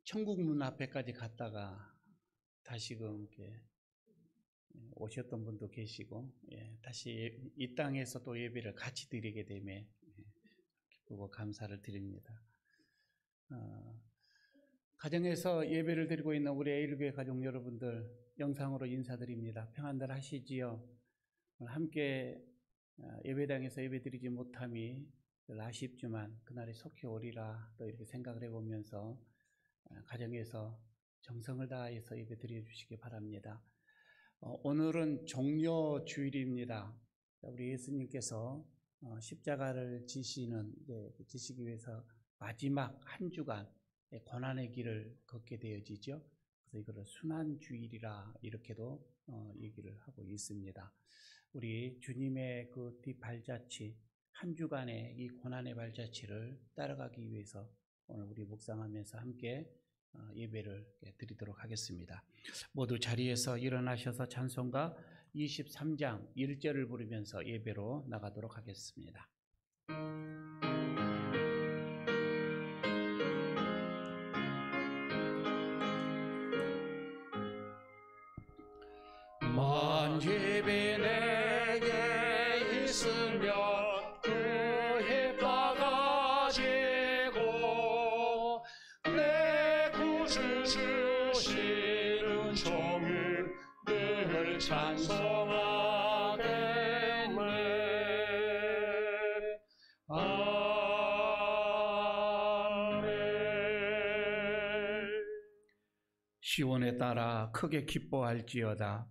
천국 문 앞에까지 갔다가 다시금 이렇게 오셨던 분도 계시고, 다시 이 땅에서 또 예배를 같이 드리게 됨에 기쁘고 감사를 드립니다. 가정에서 예배를 드리고 있는 우리 에일교회 가족 여러분들 영상으로 인사드립니다. 평안들 하시지요? 오늘 함께 예배당에서 예배드리지 못함이 늘 아쉽지만 그날이 속히 오리라 또 이렇게 생각을 해보면서 가정에서 정성을 다해서 예배드려 주시기 바랍니다. 오늘은 종려 주일입니다. 우리 예수님께서 십자가를 지시기 위해서 마지막 한 주간 고난의 길을 걷게 되어지죠. 그래서 이거를 순환주일이라 이렇게도 얘기를 하고 있습니다. 우리 주님의 그 뒷발자취, 한 주간의 이 고난의 발자취를 따라가기 위해서 오늘 우리 묵상하면서 함께 예배를 드리도록 하겠습니다. 모두 자리에서 일어나셔서 찬송가 23장 1절을 부르면서 예배로 나가도록 하겠습니다. 만집이 내게 있으면 그에 빠가지고 내 구주 주시는 종을 늘 찬송하겠네. 아멘. 시온에 따라 크게 기뻐할지어다.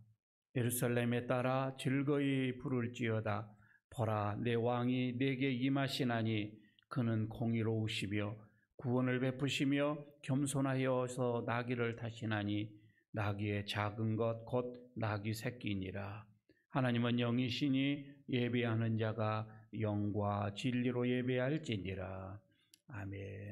예루살렘에 따라 즐거이 부를지어다. 보라, 내 왕이 내게 임하시나니 그는 공의로우시며 구원을 베푸시며 겸손하여서 나귀를 타시나니 나귀의 작은 것 곧 나귀 새끼니라. 하나님은 영이시니 예배하는 자가 영과 진리로 예배할지니라. 아멘.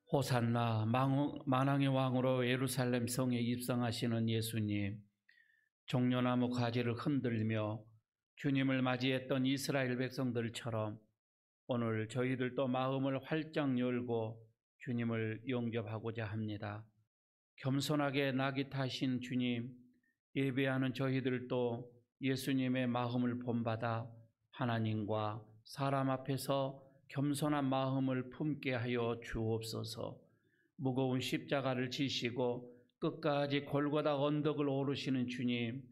호산나, 만왕의 왕으로 예루살렘 성에 입성하시는 예수님, 종려나무 가지를 흔들며 주님을 맞이했던 이스라엘 백성들처럼 오늘 저희들도 마음을 활짝 열고 주님을 영접하고자 합니다. 겸손하게 나귀 타신 주님, 예배하는 저희들도 예수님의 마음을 본받아 하나님과 사람 앞에서 겸손한 마음을 품게 하여 주옵소서. 무거운 십자가를 지시고 끝까지 골고다 언덕을 오르시는 주님,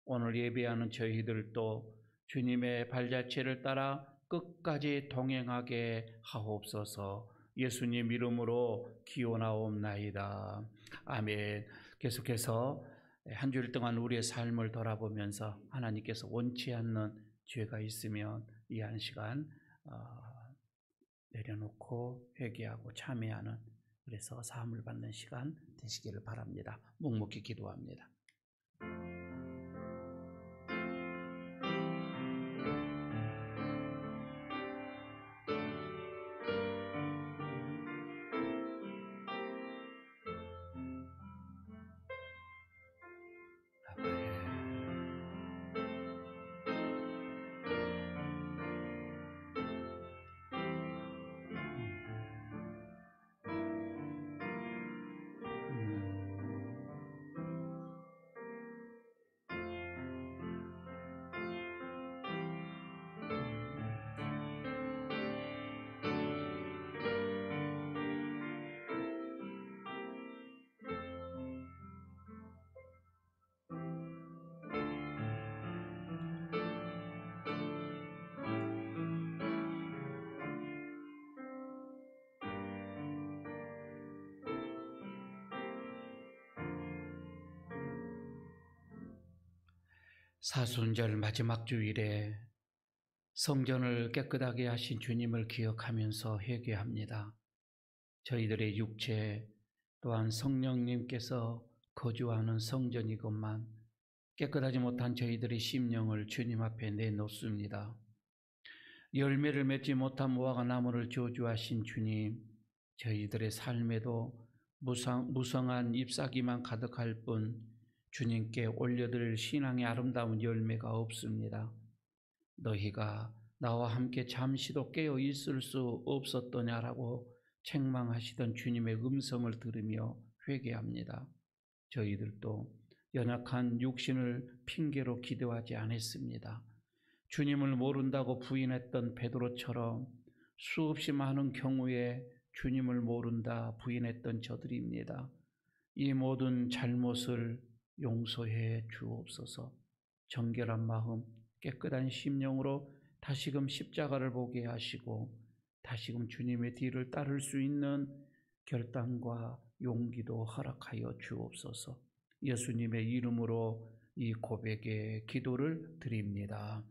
오늘 예배하는 저희들도 주님의 발자취를 따라 끝까지 동행하게 하옵소서. 예수님 이름으로 기원하옵나이다. 아멘. 계속해서 한 주일 동안 우리의 삶을 돌아보면서 하나님께서 원치 않는 죄가 있으면 이 한 시간 내려놓고 회개하고 참회하는, 그래서 사함을 받는 시간 되시기를 바랍니다. 묵묵히 기도합니다. 사순절 마지막 주일에 성전을 깨끗하게 하신 주님을 기억하면서 회개합니다. 저희들의 육체 또한 성령님께서 거주하는 성전이건만 깨끗하지 못한 저희들의 심령을 주님 앞에 내놓습니다. 열매를 맺지 못한 무화과 나무를 저주하신 주님, 저희들의 삶에도 무성한 잎사귀만 가득할 뿐 주님께 올려드릴 신앙의 아름다운 열매가 없습니다. 너희가 나와 함께 잠시도 깨어 있을 수 없었더냐라고 책망하시던 주님의 음성을 들으며 회개합니다. 저희들도 연약한 육신을 핑계로 기도하지 않았습니다. 주님을 모른다고 부인했던 베드로처럼 수없이 많은 경우에 주님을 모른다 부인했던 저들입니다. 이 모든 잘못을 용서해 주옵소서. 정결한 마음, 깨끗한 심령으로 다시금 십자가를 보게 하시고 다시금 주님의 뒤를 따를 수 있는 결단과 용기도 허락하여 주옵소서. 예수님의 이름으로 이 고백의 기도를 드립니다.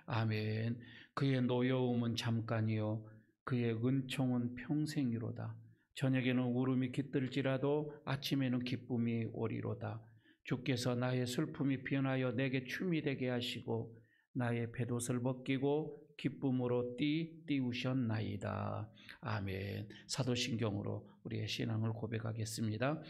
아멘. 그의 노여움은 잠깐이요 그의 은총은 평생이로다. 저녁에는 울음이 깃들지라도 아침에는 기쁨이 오리로다. 주께서 나의 슬픔이 변하여 내게 춤이 되게 하시고 나의 팻옷을 벗기고 기쁨으로 띠우셨나이다. 아멘. 사도신경으로 우리의 신앙을 고백하겠습니다.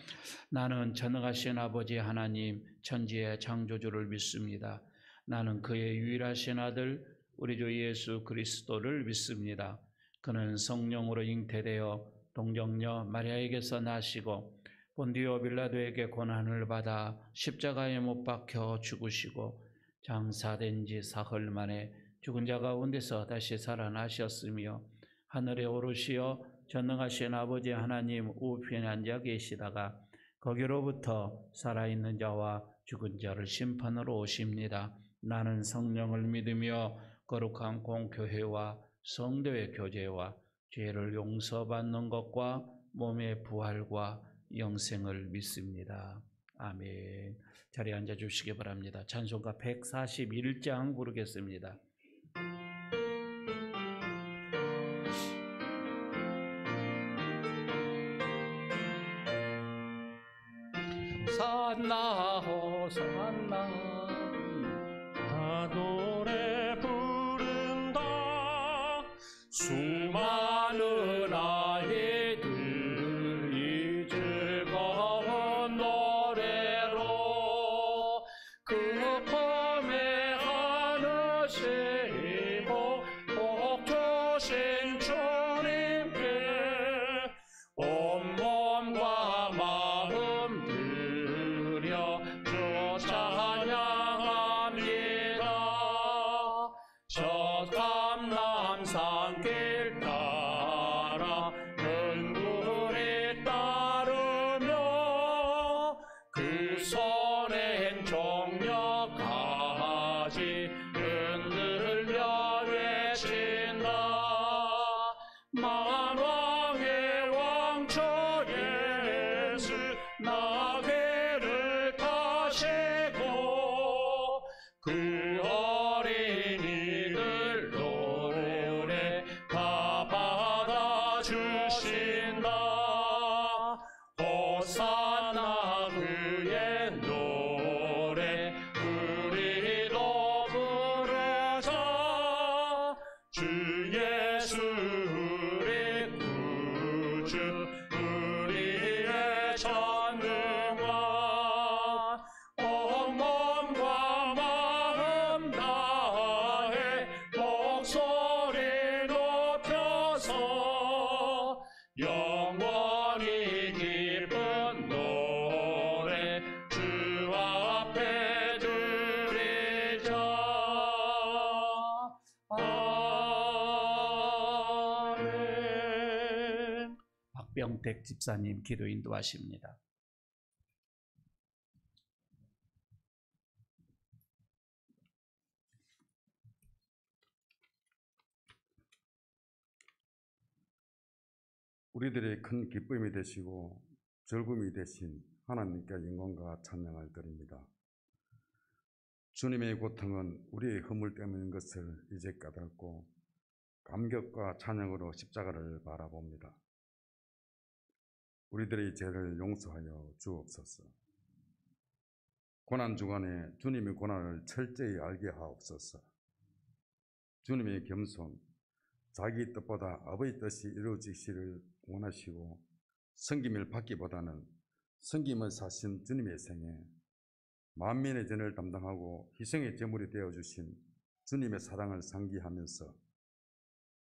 나는 전능하신 아버지 하나님 천지의 창조주를 믿습니다. 나는 그의 유일하신 아들 우리 주 예수 그리스도를 믿습니다. 그는 성령으로 잉태되어 동정녀 마리아에게서 나시고 본디오 빌라도에게 고난을 받아 십자가에 못 박혀 죽으시고 장사된 지 사흘 만에 죽은 자 가운데서 다시 살아나셨으며 하늘에 오르시어 전능하신 아버지 하나님 우편에 앉아 계시다가 거기로부터 살아있는 자와 죽은 자를 심판으로 오십니다. 나는 성령을 믿으며 거룩한 공교회와 성도의 교제와 죄를 용서받는 것과 몸의 부활과 영생을 믿습니다. 아멘. 자리에 앉아 주시기 바랍니다. 찬송가 141장 부르겠습니다. 호산나 호산나 나 노래 부른다. 수많은 아이들 이 즐거운 노래로 그 품에 안으시고 복 주신 주님께 온몸과 마음 들여 주 찬양합니다. 저 감람산 길 따라 능구리 따르며 그 손엔 종려가지 흔들려 외친다. 만왕의 왕초 예수 나귀를 타시고 그 어린이들 노래 다 받아주신다. 호산나 그의 노래 우리도 부르자. 주 예수 우리 구주 우리의 전능한 온몸과 마음 다해 목소리 높여서 영원히 기쁜 노래 주 앞에 드리자. 아멘. 박병택 집사님 기도 인도하십니다. 우리들의 큰 기쁨이 되시고 즐거움이 되신 하나님께 영광과 찬양을 드립니다. 주님의 고통은 우리의 허물 때문인 것을 이제 깨닫고 감격과 찬양으로 십자가를 바라봅니다. 우리들의 죄를 용서하여 주옵소서. 고난 주간에 주님의 고난을 철저히 알게 하옵소서. 주님의 겸손, 자기 뜻보다 아버지 뜻이 이루어지시를 원하시고 섬김을 받기보다는 섬김을 사신 주님의 생에 만민의 전을 담당하고 희생의 제물이 되어주신 주님의 사랑을 상기하면서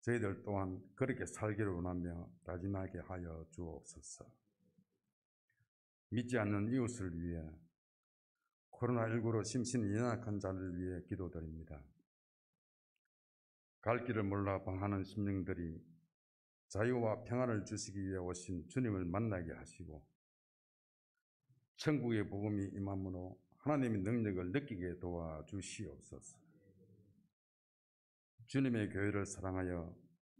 저희들 또한 그렇게 살기를 원하며 다짐하게 하여 주옵소서. 믿지 않는 이웃을 위해, 코로나19로 심신이 연약한 자를 위해 기도드립니다. 갈 길을 몰라 방하는 심령들이 자유와 평안을 주시기 위해 오신 주님을 만나게 하시고 천국의 복음이 임함으로 하나님의 능력을 느끼게 도와주시옵소서. 주님의 교회를 사랑하여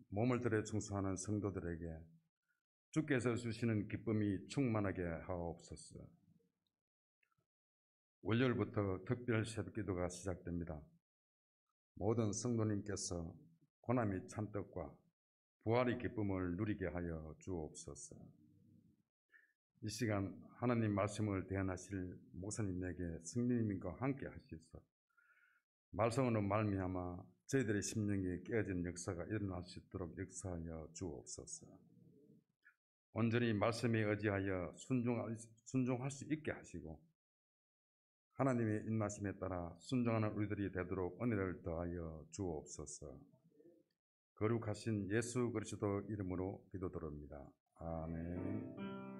몸을 들여 충성하는 성도들에게 주께서 주시는 기쁨이 충만하게 하옵소서. 월요일부터 특별 새벽기도가 시작됩니다. 모든 성도님께서 고난의 참떡과 부활의 기쁨을 누리게 하여 주옵소서. 이 시간 하나님 말씀을 대언하실 목사님에게 성령님과 함께 하시소. 말씀으로 말미암아 저희들의 심령이 깨어진 역사가 일어날 수 있도록 역사하여 주옵소서. 온전히 말씀에 의지하여 순종할 수 있게 하시고 하나님의 인마심에 따라 순종하는 우리들이 되도록 은혜를 더하여 주옵소서. 거룩하신 예수 그리스도 이름으로 기도드립니다. 아멘.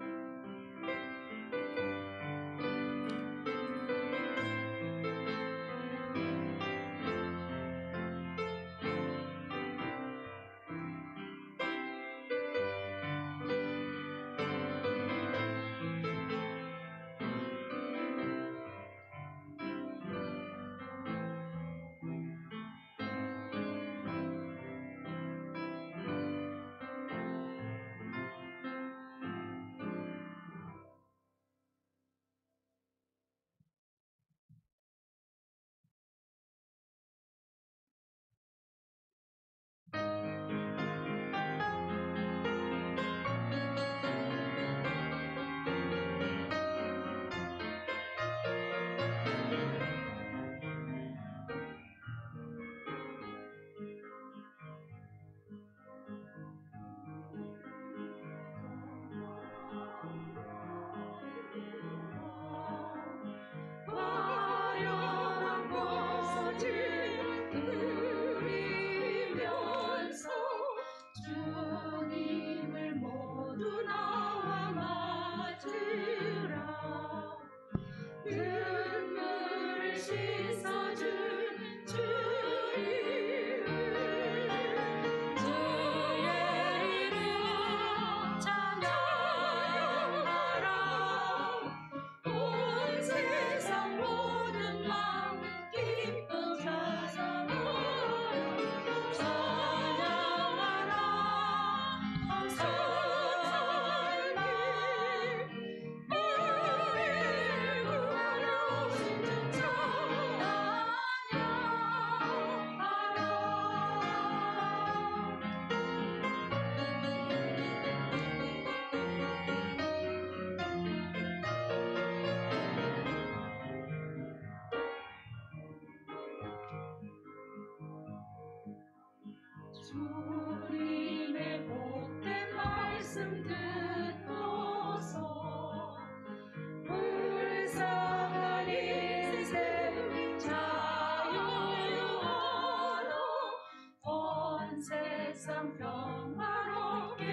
주님의 복된 말씀 듣고서 불쌍한 인생 자유하러 온 세상 평화롭게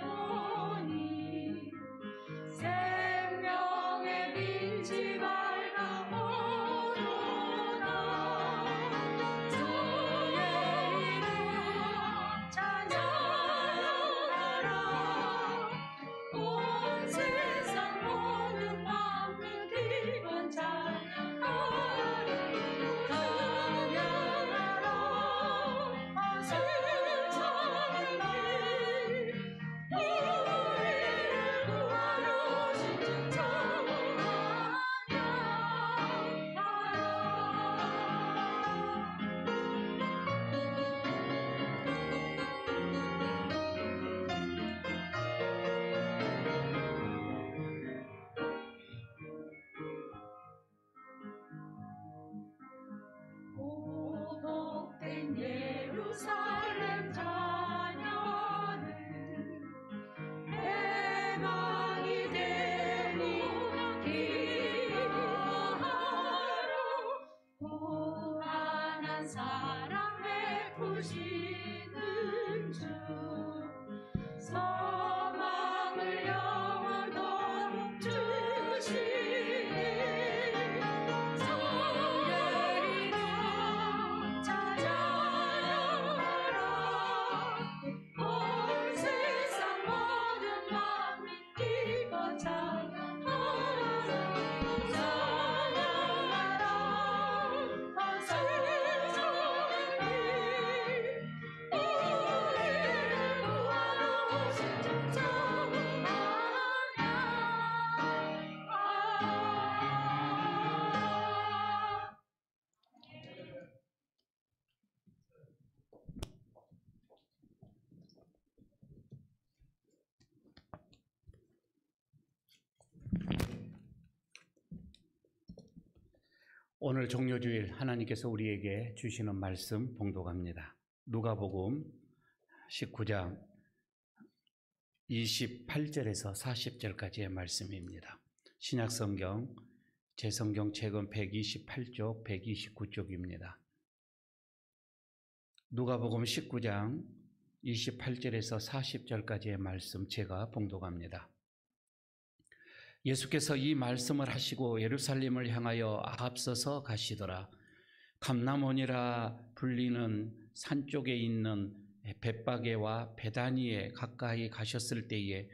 되오니 생명의 빛이 밝아오도다. 주의 이름 오늘 종료주일 하나님께서 우리에게 주시는 말씀 봉독합니다. 누가복음 19장 28절에서 40절까지의 말씀입니다. 신약성경 제성경책은 128쪽, 129쪽입니다. 누가복음 19장 28절에서 40절까지의 말씀 제가 봉독합니다. 예수께서 이 말씀을 하시고 예루살렘을 향하여 앞서서 가시더라. 감람원이라 불리는 산 쪽에 있는 벳바게와 베다니에 가까이 가셨을 때에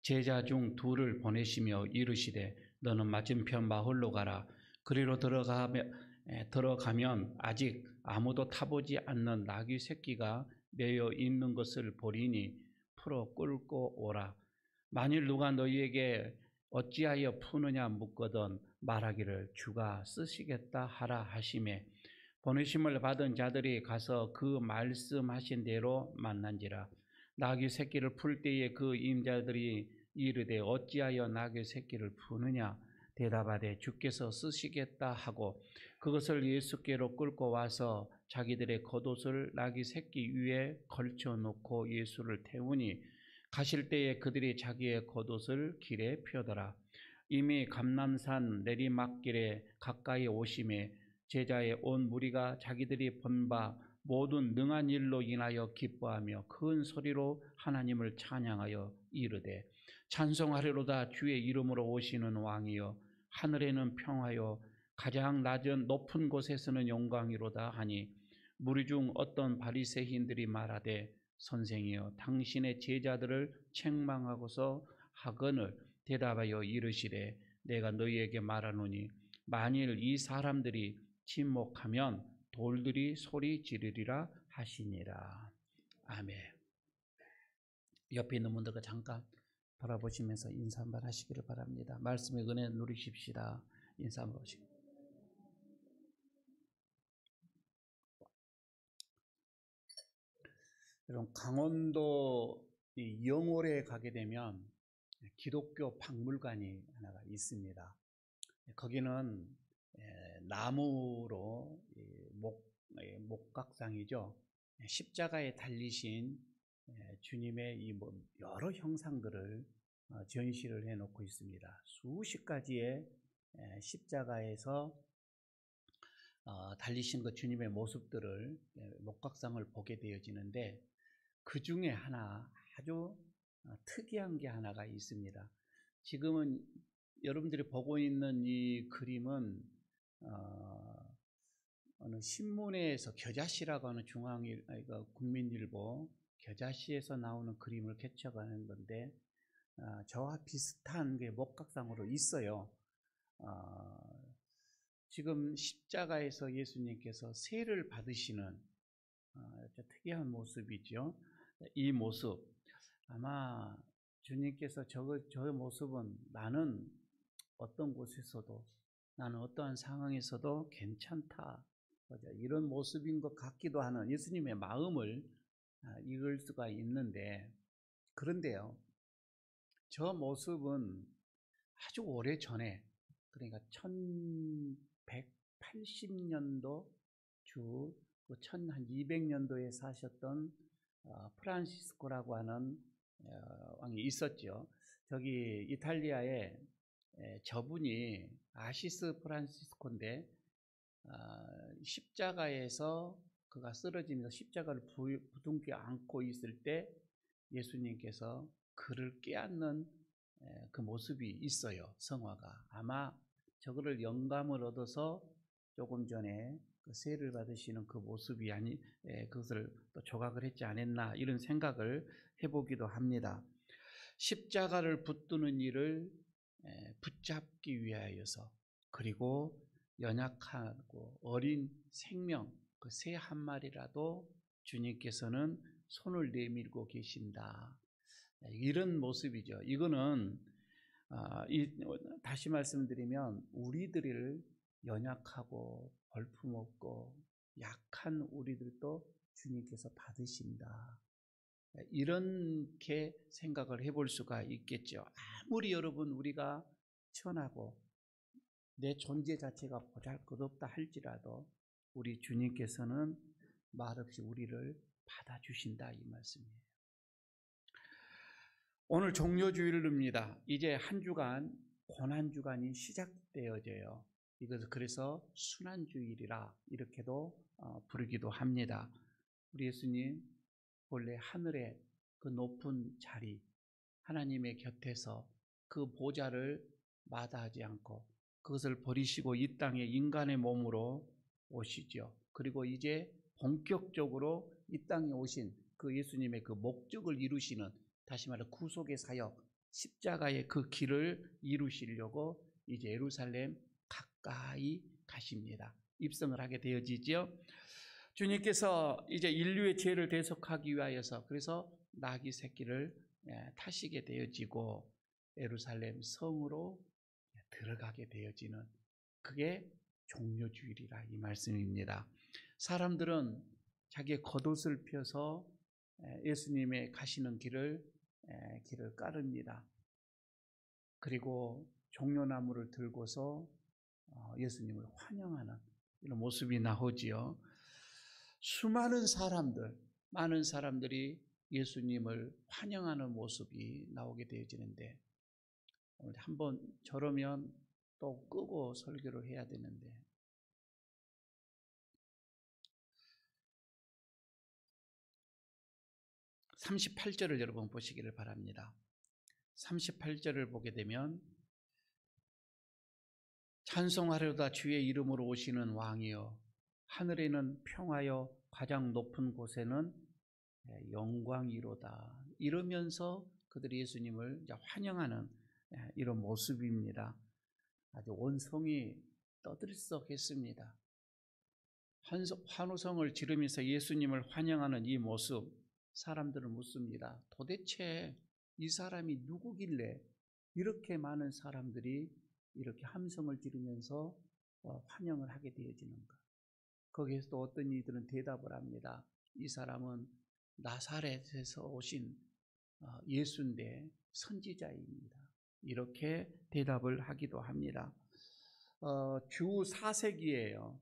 제자 중 둘을 보내시며 이르시되 너는 맞은편 마을로 가라. 그리로 들어가면 아직 아무도 타보지 않는 나귀 새끼가 매여 있는 것을 보리니 풀어 끌고 오라. 만일 누가 너희에게 어찌하여 푸느냐 묻거든 말하기를 주가 쓰시겠다 하라 하시매 보내심을 받은 자들이 가서 그 말씀하신 대로 만난지라. 나귀 새끼를 풀 때에 그 임자들이 이르되 어찌하여 나귀 새끼를 푸느냐 대답하되 주께서 쓰시겠다 하고 그것을 예수께로 끌고 와서 자기들의 겉옷을 나귀 새끼 위에 걸쳐 놓고 예수를 태우니 가실 때에 그들이 자기의 겉옷을 길에 펴더라. 이미 감람산 내리막길에 가까이 오심에 제자의 온 무리가 자기들이 본 바 모든 능한 일로 인하여 기뻐하며 큰 소리로 하나님을 찬양하여 이르되 찬송하리로다. 주의 이름으로 오시는 왕이여 하늘에는 평화요 가장 낮은 높은 곳에서는 영광이로다 하니 무리 중 어떤 바리새인들이 말하되 선생이여 당신의 제자들을 책망하고서 하거늘 대답하여 이르시되 내가 너희에게 말하노니 만일 이 사람들이 침묵하면 돌들이 소리 지르리라 하시니라. 아멘. 옆에 있는 분들과 잠깐 바라보시면서 인사 한번 하시기를 바랍니다. 말씀의 은혜 누리십시다. 인사 한번 하시고. 여러분, 강원도 영월에 가게 되면 기독교 박물관이 하나가 있습니다. 거기는 나무로 목각상이죠. 십자가에 달리신 주님의 이 여러 형상들을 전시를 해놓고 있습니다. 수십 가지의 십자가에서 달리신 그 주님의 모습들을 목각상을 보게 되어지는데 그 중에 하나 아주 특이한 게 하나가 있습니다. 지금은 여러분들이 보고 있는 이 그림은 어느 신문에서 겨자씨라고 하는 국민일보 겨자씨에서 나오는 그림을 개척하는 건데 저와 비슷한 게 목각상으로 있어요. 지금 십자가에서 예수님께서 세를 받으시는 특이한 모습이죠. 이 모습 아마 주님께서 저 모습은 나는 어떤 곳에서도 나는 어떠한 상황에서도 괜찮다 이런 모습인 것 같기도 하는 예수님의 마음을 읽을 수가 있는데 그런데요 저 모습은 아주 오래 전에 그러니까 1180년도 주 1200년도에 사셨던 프란시스코라고 하는 왕이 있었죠. 저기 이탈리아에 저분이 아시스 프란시스코인데 십자가에서 그가 쓰러지면서 십자가를 부둥켜 안고 있을 때 예수님께서 그를 깨안는 그 모습이 있어요. 성화가 아마 저거를 영감을 얻어서 조금 전에 그 세를 받으시는 그 모습이 그것을 또 조각을 했지 않았나 이런 생각을 해보기도 합니다. 십자가를 붙드는 일을 붙잡기 위하여서 그리고 연약하고 어린 생명 그 새 한 마리라도 주님께서는 손을 내밀고 계신다. 이런 모습이죠. 이거는 다시 말씀드리면 우리들을 연약하고 볼품없고 약한 우리들도 주님께서 받으신다. 이렇게 생각을 해볼 수가 있겠죠. 아무리 여러분 우리가 천하고 내 존재 자체가 보잘것없다 할지라도 우리 주님께서는 말없이 우리를 받아주신다 이 말씀이에요. 오늘 종료주일입니다. 이제 한 주간 고난주간이 시작되어져요. 이것을 그래서 순환주일이라 이렇게도 부르기도 합니다. 우리 예수님 원래 하늘의 그 높은 자리 하나님의 곁에서 그 보좌를 마다하지 않고 그것을 버리시고 이 땅에 인간의 몸으로 오시죠. 그리고 이제 본격적으로 이 땅에 오신 그 예수님의 그 목적을 이루시는, 다시 말해 구속의 사역, 십자가의 그 길을 이루시려고 이제 예루살렘 가까이 가십니다. 입성을 하게 되어지죠. 주님께서 이제 인류의 죄를 대속하기 위하여서 그래서 나귀 새끼를 타시게 되어지고 예루살렘 성으로 들어가게 되어지는, 그게 종료주일이라 이 말씀입니다. 사람들은 자기의 겉옷을 펴서 예수님의 가시는 길을 깔읍니다. 그리고 종려나무를 들고서 예수님을 환영하는 이런 모습이 나오지요. 많은 사람들이 예수님을 환영하는 모습이 나오게 되어지는데, 한번 저러면 또 끄고 설교를 해야 되는데, 38절을 여러분 보시기를 바랍니다. 38절을 보게 되면 찬송하려다 주의 이름으로 오시는 왕이여, 하늘에는 평하여 가장 높은 곳에는 영광이로다, 이러면서 그들이 예수님을 환영하는 이런 모습입니다. 아주 온 성이 떠들썩했습니다. 환호성을 지르면서 예수님을 환영하는 이 모습, 사람들은 묻습니다. 도대체 이 사람이 누구길래 이렇게 많은 사람들이 이렇게 함성을 지르면서 환영을 하게 되어지는가? 거기에서 또 어떤 이들은 대답을 합니다. 이 사람은 나사렛에서 오신 예수인데 선지자입니다. 이렇게 대답을 하기도 합니다. 주 4세기예요.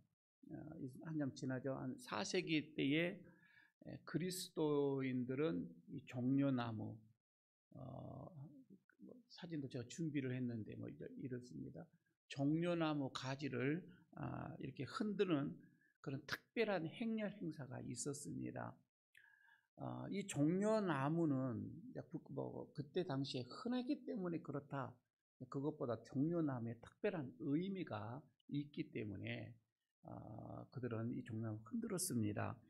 한참 지나죠. 한 4세기 때에 그리스도인들은 이 종려나무, 사진도 제가 준비를 했는데 이렇습니다. 종려나무 가지를 이렇게 흔드는 그런 특별한 행렬 행사가 있었습니다. 이 종려나무는 그때 당시에 흔하기 때문에 그렇다. 그것보다 종려나무에 특별한 의미가 있기 때문에 그들은 이 종려나무를 흔들었습니다.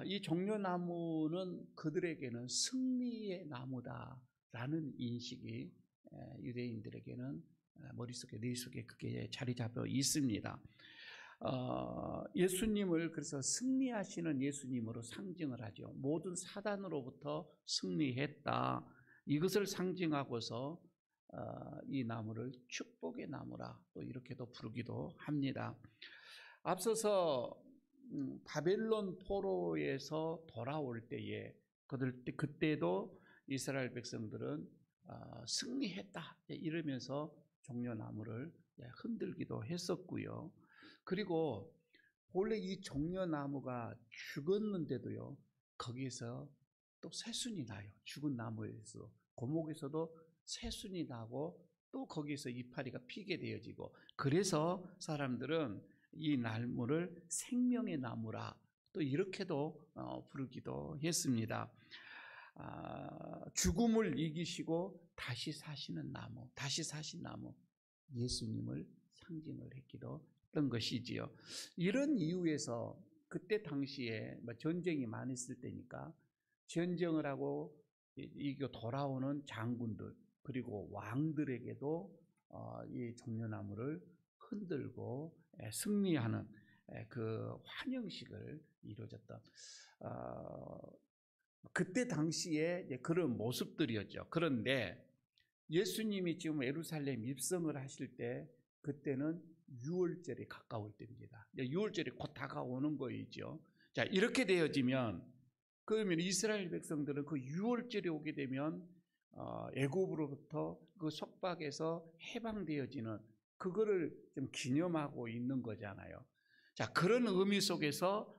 이 종려나무는 그들에게는 승리의 나무다라는 인식이 유대인들에게는 머릿속에, 뇌속에 그게 자리 잡혀 있습니다. 예수님을 그래서 승리하시는 예수님으로 상징을 하죠. 모든 사단으로부터 승리했다, 이것을 상징하고서 이 나무를 축복의 나무라 또 이렇게도 부르기도 합니다. 앞서서 바벨론 포로에서 돌아올 때에 그때도 이스라엘 백성들은 승리했다 이러면서 종려나무를 흔들기도 했었고요. 그리고 본래 이 종려나무가 죽었는데도요, 거기에서 또 새순이 나요. 죽은 나무에서, 고목에서도 새순이 나고 또 거기에서 이파리가 피게 되어지고, 그래서 사람들은 이 나무를 생명의 나무라 또 이렇게도 부르기도 했습니다. 죽음을 이기시고 다시 사시는 나무, 다시 사신 나무, 예수님을 상징을 했기도 했던 것이지요. 이런 이유에서 그때 당시에 전쟁이 많았을 때니까 전쟁을 하고 이겨 돌아오는 장군들 그리고 왕들에게도 이 종려나무를 흔들고 승리하는 그 환영식을 이루어졌던 그때 당시에 그런 모습들이었죠. 그런데 예수님이 지금 예루살렘 입성을 하실 때 그때는 유월절이 가까울 때입니다. 유월절이 곧 다가오는 거이죠. 자, 이렇게 되어지면 그러면 이스라엘 백성들은 그 유월절이 오게 되면 애굽으로부터 그 속박에서 해방되어지는 그거를 좀 기념하고 있는 거잖아요. 자, 그런 의미 속에서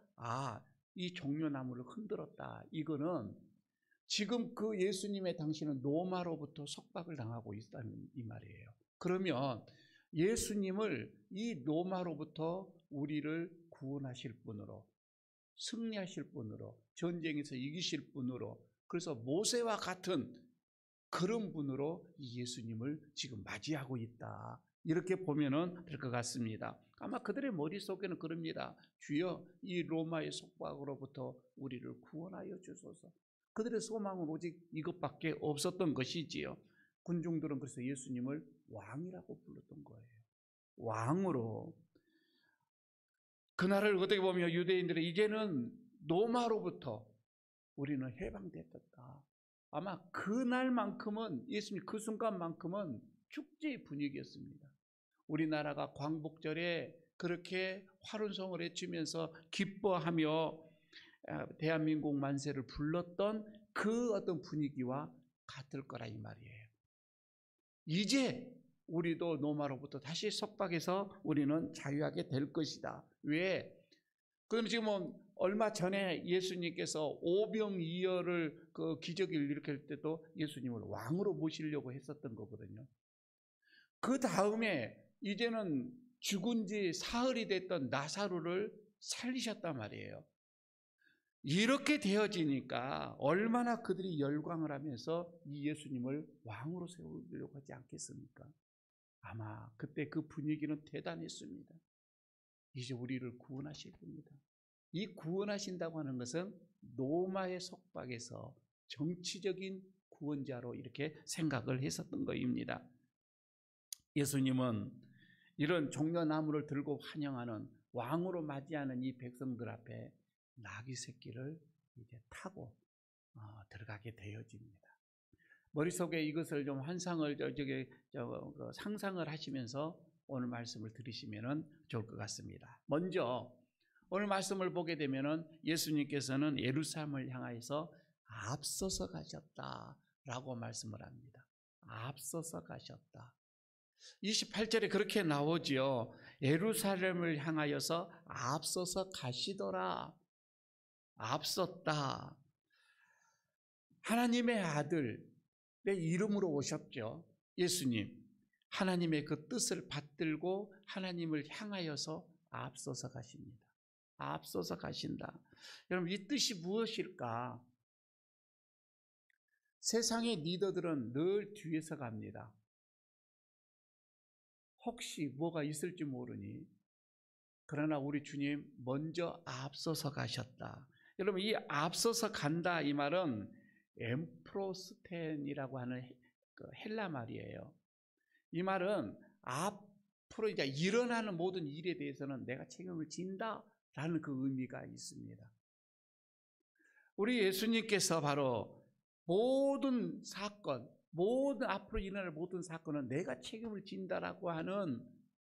이 종려나무를 흔들었다. 이거는 지금 그 예수님의 당신은 로마로부터 속박을 당하고 있다는 이 말이에요. 그러면 예수님을 이 로마로부터 우리를 구원하실 분으로, 승리하실 분으로, 전쟁에서 이기실 분으로, 그래서 모세와 같은 그런 분으로 이 예수님을 지금 맞이하고 있다. 이렇게 보면은 될 것 같습니다. 아마 그들의 머릿속에는 그럽니다. 주여, 이 로마의 속박으로부터 우리를 구원하여 주소서. 그들의 소망은 오직 이것밖에 없었던 것이지요. 군중들은 그래서 예수님을 왕이라고 불렀던 거예요. 왕으로. 그날을 어떻게 보면 유대인들은 이제는 로마로부터 우리는 해방됐다. 아마 그날만큼은, 예수님 그 순간만큼은 축제의 분위기였습니다. 우리나라가 광복절에 그렇게 활운성을 외치면서 기뻐하며 대한민국 만세를 불렀던 그 어떤 분위기와 같을 거라 이 말이에요. 이제 우리도 로마로부터 다시 속박해서 우리는 자유하게 될 것이다. 왜? 그럼 지금 얼마 전에 예수님께서 오병이어를 그 기적을 일으킬 때도 예수님을 왕으로 모시려고 했었던 거거든요. 그 다음에 이제는 죽은 지 사흘이 됐던 나사로를 살리셨단 말이에요. 이렇게 되어지니까 얼마나 그들이 열광을 하면서 이 예수님을 왕으로 세우려고 하지 않겠습니까? 아마 그때 그 분위기는 대단했습니다. 이제 우리를 구원하실 분이다. 이 구원하신다고 하는 것은 로마의 속박에서 정치적인 구원자로 이렇게 생각을 했었던 것입니다. 예수님은 이런 종려나무를 들고 환영하는, 왕으로 맞이하는 이 백성들 앞에 나귀 새끼를 이제 타고 들어가게 되어집니다. 머릿속에 이것을 좀 환상을 상상을 하시면서 오늘 말씀을 들으시면 좋을 것 같습니다. 먼저 오늘 말씀을 보게 되면은 예수님께서는 예루살렘을 향하여서 앞서서 가셨다라고 말씀을 합니다. 앞서서 가셨다. 28절에 그렇게 나오지요. 예루살렘을 향하여서 앞서서 가시더라. 앞섰다. 하나님의 아들의 이름으로 오셨죠. 예수님. 하나님의 그 뜻을 받들고 하나님을 향하여서 앞서서 가십니다. 앞서서 가신다. 여러분, 이 뜻이 무엇일까? 세상의 리더들은 늘 뒤에서 갑니다. 혹시 뭐가 있을지 모르니. 그러나 우리 주님 먼저 앞서서 가셨다. 여러분, 이 앞서서 간다 이 말은 엠프로스텐이라고 하는 그 헬라 말이에요. 이 말은 앞으로 이제 일어나는 모든 일에 대해서는 내가 책임을 진다라는 그 의미가 있습니다. 우리 예수님께서 바로 모든 사건, 모든 앞으로 일어날 모든 사건은 내가 책임을 진다라고 하는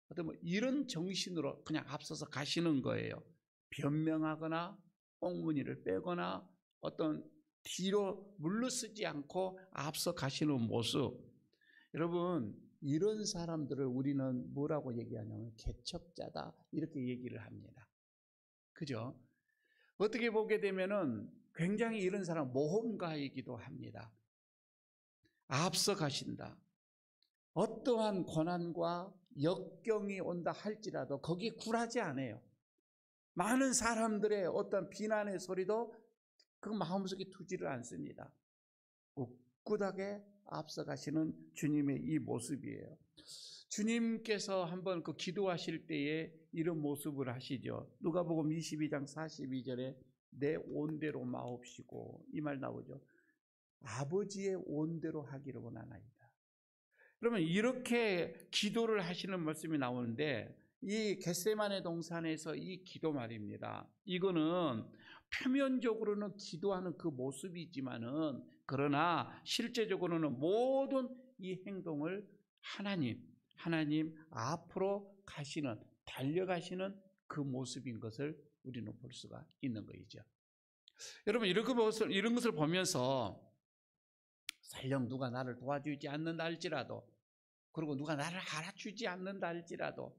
어떤 이런 정신으로 그냥 앞서서 가시는 거예요. 변명하거나 꽁무니를 빼거나 어떤 뒤로 물러서지 않고 앞서 가시는 모습. 여러분, 이런 사람들을 우리는 뭐라고 얘기하냐면 개척자다 이렇게 얘기를 합니다. 그죠? 어떻게 보게 되면은 굉장히 이런 사람 모험가이기도 합니다. 앞서 가신다. 어떠한 고난과 역경이 온다 할지라도 거기에 굴하지 않아요. 많은 사람들의 어떤 비난의 소리도 그 마음속에 두지를 않습니다. 꿋꿋하게 앞서가시는 주님의 이 모습이에요. 주님께서 한번 그 기도하실 때에 이런 모습을 하시죠. 누가복음 22장 42절에 내 온대로 마옵시고 이 말 나오죠. 아버지의 온대로 하기를 원하나이다. 그러면 이렇게 기도를 하시는 말씀이 나오는데 이 겟세마네 동산에서 이 기도 말입니다. 이거는 표면적으로는 기도하는 그 모습이지만은 그러나 실제적으로는 모든 이 행동을 하나님 앞으로 가시는, 달려가시는 그 모습인 것을 우리는 볼 수가 있는 것이죠. 여러분, 이런 것을 보면서 설령 누가 나를 도와주지 않는다 할지라도 그리고 누가 나를 알아주지 않는다 할지라도,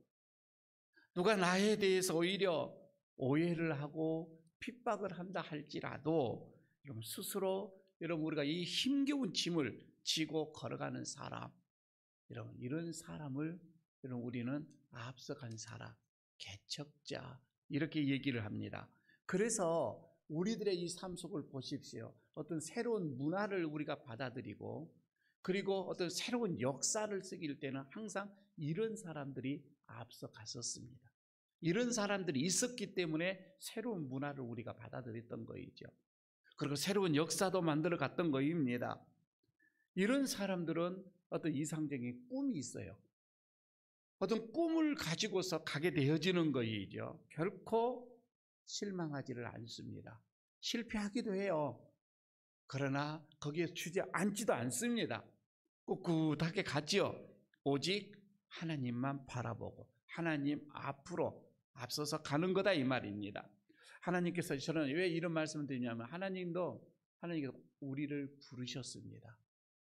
누가 나에 대해서 오히려 오해를 하고 핍박을 한다 할지라도, 여러분 스스로 여러분 우리가 이 힘겨운 짐을 지고 걸어가는 사람, 여러분 이런 사람을 여러분 우리는 앞서간 사람, 개척자 이렇게 얘기를 합니다. 그래서 우리들의 이 삶 속을 보십시오. 어떤 새로운 문화를 우리가 받아들이고, 그리고 어떤 새로운 역사를 쓰길 때는 항상 이런 사람들이 앞서 갔었습니다. 이런 사람들이 있었기 때문에 새로운 문화를 우리가 받아들였던 거이죠. 그리고 새로운 역사도 만들어 갔던 거입니다. 이런 사람들은 어떤 이상적인 꿈이 있어요. 어떤 꿈을 가지고서 가게 되어지는 거이죠. 결코 실망하지를 않습니다. 실패하기도 해요. 그러나 거기에 주저앉지도 않습니다. 꿋꿋하게 가지요. 오직 하나님만 바라보고 하나님 앞으로 앞서서 가는 거다 이 말입니다. 하나님께서, 저는 왜 이런 말씀을 드리냐면, 하나님께서 우리를 부르셨습니다.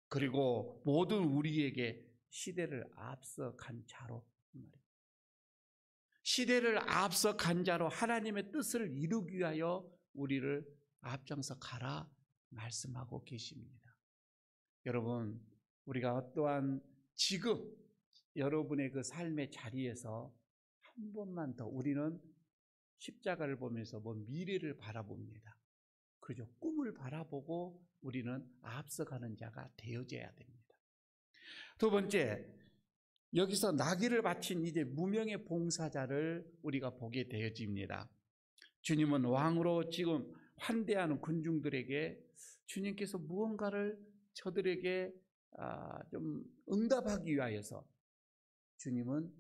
그리고 모든 우리에게 시대를 앞서 간 자로, 시대를 앞서 간 자로 하나님의 뜻을 이루기 위하여 우리를 앞장서 가라 말씀하고 계십니다. 여러분, 우리가 어떠한 지금 여러분의 그 삶의 자리에서 한 번만 더 우리는 십자가를 보면서 미래를 바라봅니다. 그죠? 꿈을 바라보고 우리는 앞서가는 자가 되어져야 됩니다. 두 번째, 여기서 나귀를 바친 이제 무명의 봉사자를 우리가 보게 되어집니다. 주님은 왕으로 지금 환대하는 군중들에게 주님께서 무언가를 저들에게 좀 응답하기 위하여서 주님은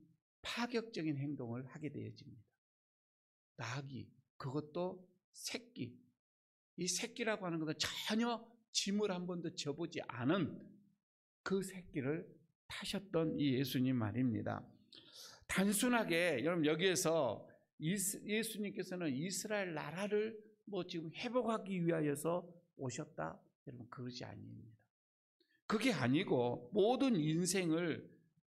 파격적인 행동을 하게 되어집니다. 나귀, 그것도 새끼. 이 새끼라고 하는 것은 전혀 짐을 한 번도 져보지 않은 그 새끼를 타셨던 이 예수님 말입니다. 단순하게 여러분 여기에서 예수님께서는 이스라엘 나라를 지금 회복하기 위하여서 오셨다, 여러분 그것이 아닙니다. 그게 아니고 모든 인생을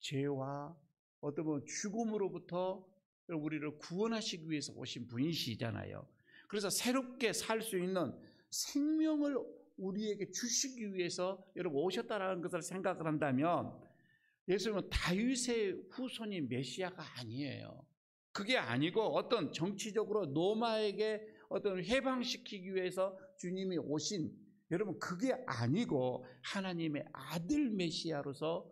죄와 어떤 죽음으로부터 우리를 구원하시기 위해서 오신 분이시잖아요. 그래서 새롭게 살 수 있는 생명을 우리에게 주시기 위해서 여러분 오셨다라는 것을 생각을 한다면, 예수님은 다윗의 후손이 메시아가 아니에요. 그게 아니고 어떤 정치적으로 로마에게 어떤 해방시키기 위해서 주님이 오신, 여러분 그게 아니고 하나님의 아들 메시아로서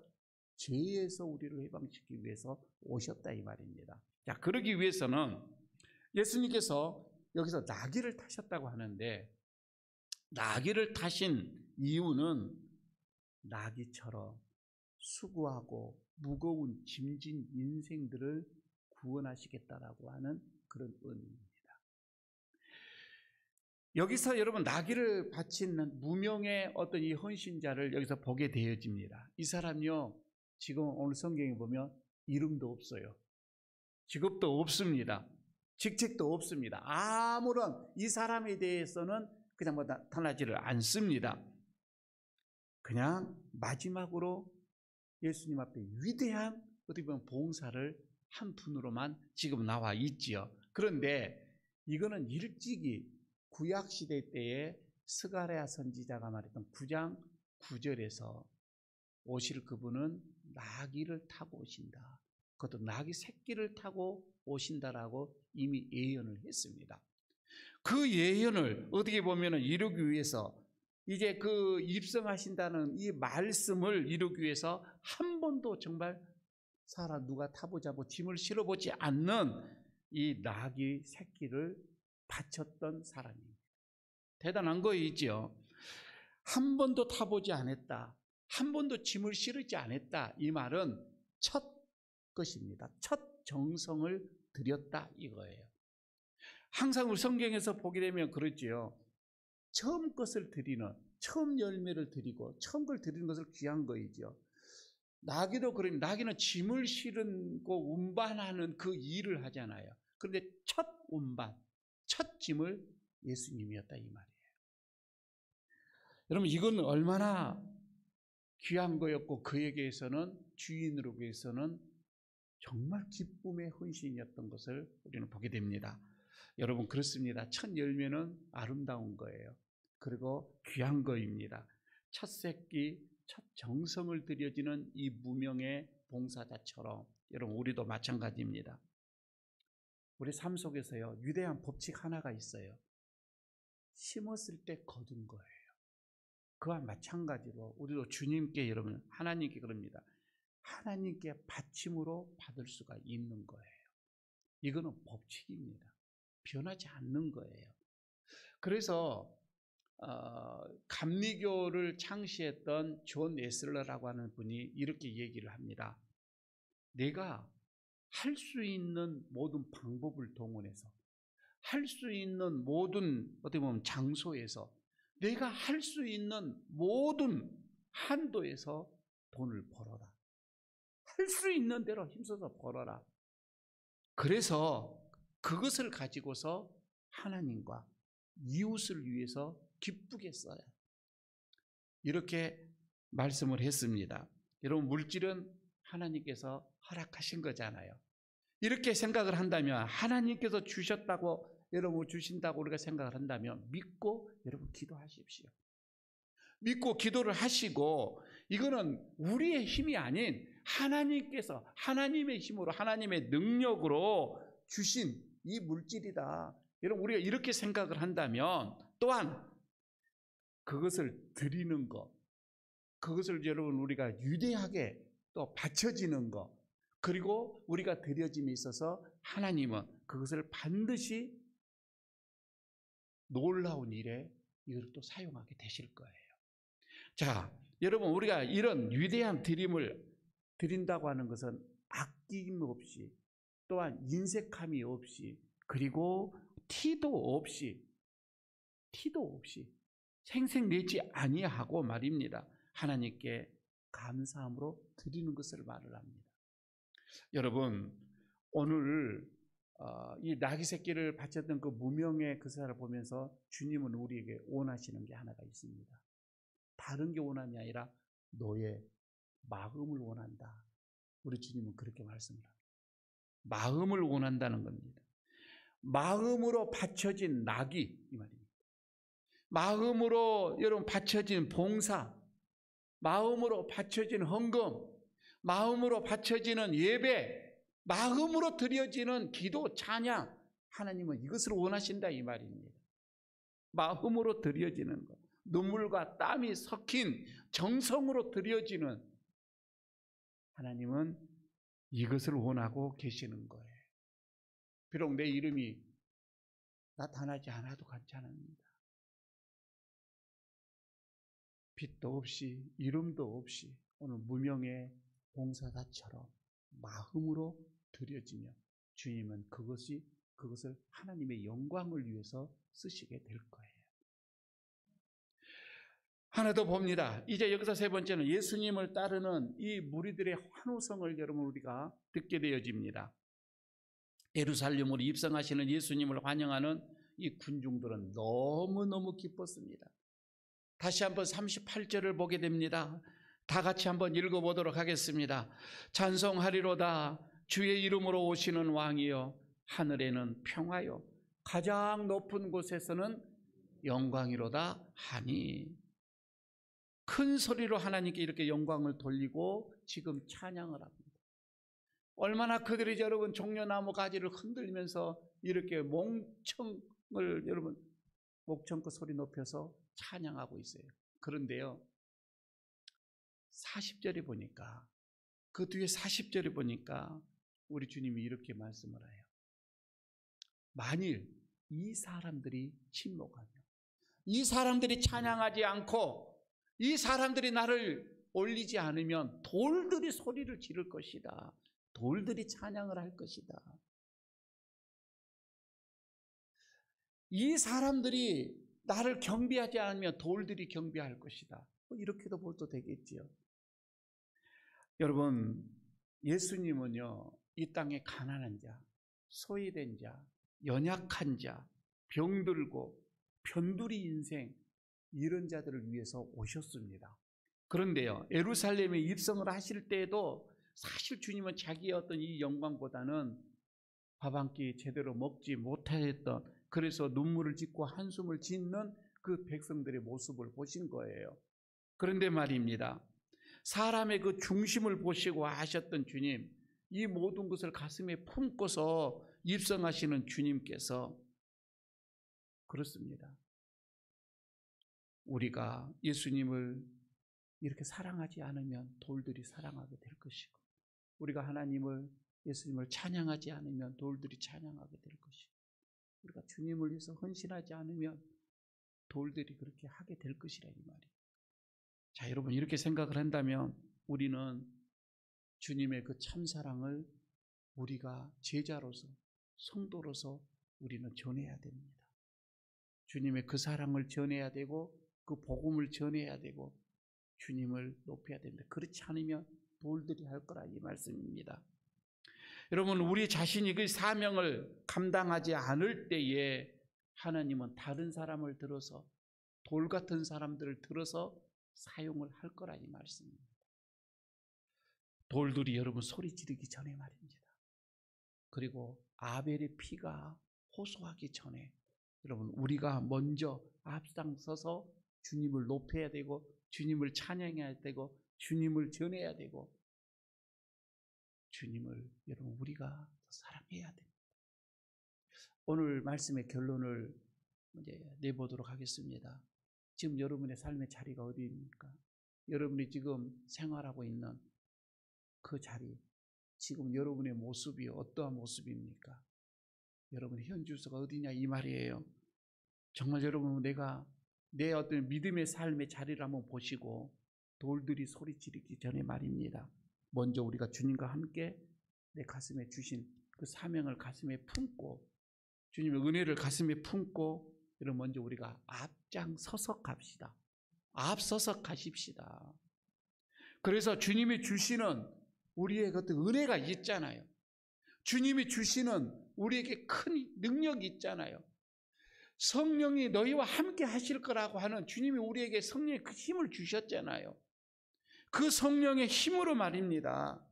죄에서 우리를 해방시키기 위해서 오셨다 이 말입니다. 자, 그러기 위해서는 예수님께서 여기서 나귀를 타셨다고 하는데, 나귀를 타신 이유는 나귀처럼 수고하고 무거운 짐진 인생들을 구원하시겠다라고 하는 그런 의미입니다. 여기서 여러분 나귀를 바친 무명의 어떤 이 헌신자를 여기서 보게 되어집니다. 이 사람이요, 지금 오늘 성경에 보면 이름도 없어요. 직업도 없습니다. 직책도 없습니다. 아무런 이 사람에 대해서는 그냥 나타나지를 않습니다. 그냥 마지막으로 예수님 앞에 위대한 어떻게 보면 봉사를 한 분으로만 지금 나와 있지요. 그런데 이거는 일찍이 구약시대 때에 스가랴 선지자가 말했던 9장 9절에서 오실 그분은 나귀를 타고 오신다. 그것도 나귀 새끼를 타고 오신다라고 이미 예언을 했습니다. 그 예언을 어떻게 보면 이루기 위해서 이제 그 입성하신다는 이 말씀을 이루기 위해서 한 번도 정말 누가 타보자고 짐을 실어보지 않는 이 나귀 새끼를 바쳤던 사람입니다. 대단한 거이죠. 한 번도 타보지 않았다, 한 번도 짐을 실으지 않았다, 이 말은 첫 것입니다. 첫 정성을 들였다 이거예요. 항상 우리 성경에서 보게 되면 그렇지요. 처음 것을 드리는, 처음 열매를 드리고 처음 걸 드리는 것을 귀한 거이죠. 나귀도 그럽니다. 나귀는 짐을 실고 운반하는 그 일을 하잖아요. 그런데 첫 운반, 첫 짐을 예수님이었다 이 말이에요. 여러분 이건 얼마나 귀한 거였고, 그에게서는 주인으로서는 정말 기쁨의 헌신이었던 것을 우리는 보게 됩니다. 여러분, 그렇습니다. 첫 열매는 아름다운 거예요. 그리고 귀한 거입니다. 첫 새끼, 첫 정성을 들여지는 이 무명의 봉사자처럼 여러분, 우리도 마찬가지입니다. 우리 삶 속에서요, 위대한 법칙 하나가 있어요. 심었을 때 거둔 거예요. 그와 마찬가지로 우리도 주님께, 여러분, 하나님께 그럽니다. 하나님께 바침으로 받을 수가 있는 거예요. 이거는 법칙입니다. 변하지 않는 거예요. 그래서 감리교를 창시했던 존 웨슬러라고 하는 분이 이렇게 얘기를 합니다. 내가 할 수 있는 모든 방법을 동원해서, 할 수 있는 모든 어떻게 보면 장소에서, 내가 할 수 있는 모든 한도에서 돈을 벌어라. 할 수 있는 대로 힘써서 벌어라. 그래서 그것을 가지고서 하나님과 이웃을 위해서 기쁘게 써야, 이렇게 말씀을 했습니다. 여러분, 물질은 하나님께서 허락하신 거잖아요. 이렇게 생각을 한다면, 하나님께서 주셨다고, 여러분 주신다고 우리가 생각을 한다면 믿고 여러분 기도하십시오. 믿고 기도를 하시고, 이거는 우리의 힘이 아닌 하나님께서 하나님의 힘으로, 하나님의 능력으로 주신 이 물질이다. 여러분, 우리가 이렇게 생각을 한다면, 또한 그것을 드리는 것, 그것을 여러분 우리가 유대하게 또 바쳐지는 것, 그리고 우리가 드려짐에 있어서 하나님은 그것을 반드시 놀라운 일에 이걸 또 사용하게 되실 거예요. 자, 여러분, 우리가 이런 위대한 드림을 드린다고 하는 것은 아낌 없이, 또한 인색함이 없이, 그리고 티도 없이 생색내지 아니하고 말입니다. 하나님께 감사함으로 드리는 것을 말을 합니다. 여러분, 오늘 이 나귀 새끼를 바쳤던 그 무명의 그 사람을 보면서 주님은 우리에게 원하시는 게 하나가 있습니다. 다른 게 원함이 아니라 너의 마음을 원한다. 우리 주님은 그렇게 말씀을 합니다. 마음을 원한다는 겁니다. 마음으로 바쳐진 나귀, 이 말입니다. 마음으로 여러분 바쳐진 봉사, 마음으로 바쳐진 헌금, 마음으로 바쳐지는 예배, 마음으로 드려지는 기도, 찬양, 하나님은 이것을 원하신다 이 말입니다. 마음으로 드려지는 것, 눈물과 땀이 섞인 정성으로 드려지는, 하나님은 이것을 원하고 계시는 거예요. 비록 내 이름이 나타나지 않아도 괜찮습니다. 빛도 없이 이름도 없이 오늘 무명의 봉사자처럼 마음으로 드려지며 주님은 그것을 하나님의 영광을 위해서 쓰시게 될 거예요. 하나 더 봅니다. 이제 여기서 세 번째는 예수님을 따르는 이 무리들의 환호성을 여러분 우리가 듣게 되어집니다. 예루살렘으로 입성하시는 예수님을 환영하는 이 군중들은 너무너무 기뻤습니다. 다시 한번 38절을 보게 됩니다. 다 같이 한번 읽어보도록 하겠습니다. 찬송하리로다 주의 이름으로 오시는 왕이여, 하늘에는 평화요 가장 높은 곳에서는 영광이로다 하니. 큰 소리로 하나님께 이렇게 영광을 돌리고 지금 찬양을 합니다. 얼마나 그들이 여러분 종려나무 가지를 흔들면서 이렇게 몽청을 여러분 목청껏 소리 높여서 찬양하고 있어요. 그런데요, 40절에 보니까, 그 뒤에 40절에 보니까 우리 주님이 이렇게 말씀을 해요. 만일 이 사람들이 침묵하며, 이 사람들이 찬양하지 않고, 이 사람들이 나를 올리지 않으면 돌들이 소리를 지를 것이다. 돌들이 찬양을 할 것이다. 이 사람들이 나를 경배하지 않으면 돌들이 경배할 것이다. 이렇게도 볼도 되겠지요. 여러분, 예수님은요, 이 땅에 가난한 자, 소외된 자, 연약한 자, 병들고 편두리 인생, 이런 자들을 위해서 오셨습니다. 그런데요, 예루살렘에 입성을 하실 때에도 사실 주님은 자기의 어떤 이 영광보다는 밥 한 끼 제대로 먹지 못했던, 그래서 눈물을 짓고 한숨을 짓는 그 백성들의 모습을 보신 거예요. 그런데 말입니다, 사람의 그 중심을 보시고 아셨던 주님, 이 모든 것을 가슴에 품고서 입성하시는 주님께서 그렇습니다. 우리가 예수님을 이렇게 사랑하지 않으면 돌들이 사랑하게 될 것이고, 우리가 하나님을, 예수님을 찬양하지 않으면 돌들이 찬양하게 될 것이고, 우리가 주님을 위해서 헌신하지 않으면 돌들이 그렇게 하게 될 것이라, 이 말이에요. 자, 여러분, 이렇게 생각을 한다면 우리는 주님의 그 참사랑을 우리가 제자로서, 성도로서 우리는 전해야 됩니다. 주님의 그 사랑을 전해야 되고, 그 복음을 전해야 되고, 주님을 높여야 됩니다. 그렇지 않으면 돌들이 할 거라, 이 말씀입니다. 여러분, 우리 자신이 그 사명을 감당하지 않을 때에 하나님은 다른 사람을 들어서, 돌 같은 사람들을 들어서 사용을 할 거라, 이 말씀입니다. 돌들이 여러분 소리 지르기 전에 말입니다. 그리고 아벨의 피가 호소하기 전에 여러분, 우리가 먼저 앞장서서 주님을 높여야 되고, 주님을 찬양해야 되고, 주님을 전해야 되고, 주님을 여러분 우리가 사랑해야 됩니다. 오늘 말씀의 결론을 이제 내보도록 하겠습니다. 지금 여러분의 삶의 자리가 어디입니까? 여러분이 지금 생활하고 있는 그 자리, 지금 여러분의 모습이 어떠한 모습입니까? 여러분의 현 주소가 어디냐, 이 말이에요. 정말 여러분, 내가 내 어떤 믿음의 삶의 자리를 한번 보시고, 돌들이 소리 지르기 전에 말입니다, 먼저 우리가 주님과 함께 내 가슴에 주신 그 사명을 가슴에 품고, 주님의 은혜를 가슴에 품고, 여러분 먼저 우리가 앞장서서 갑시다. 앞서서 가십시다. 그래서 주님이 주시는 우리의 어떤 은혜가 있잖아요. 주님이 주시는 우리에게 큰 능력이 있잖아요. 성령이 너희와 함께 하실 거라고 하는, 주님이 우리에게 성령의 그 힘을 주셨잖아요. 그 성령의 힘으로 말입니다,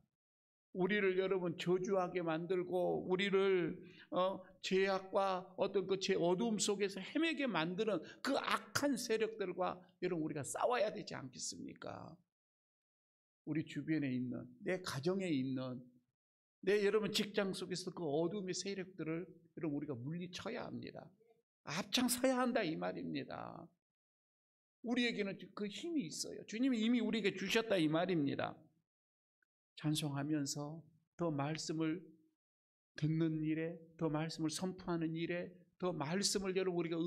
우리를 여러분 저주하게 만들고, 우리를 죄악과 어떤 그 죄 어두움 속에서 헤매게 만드는 그 악한 세력들과 여러분 우리가 싸워야 되지 않겠습니까? 우리 주변에 있는, 내 가정에 있는, 내 여러분 직장 속에서 그 어둠의 세력들을 여러분 우리가 물리쳐야 합니다. 앞장서야 한다, 이 말입니다. 우리에게는 그 힘이 있어요. 주님이 이미 우리에게 주셨다, 이 말입니다. 찬송하면서 더 말씀을 듣는 일에, 더 말씀을 선포하는 일에, 더 말씀을 여러분 우리가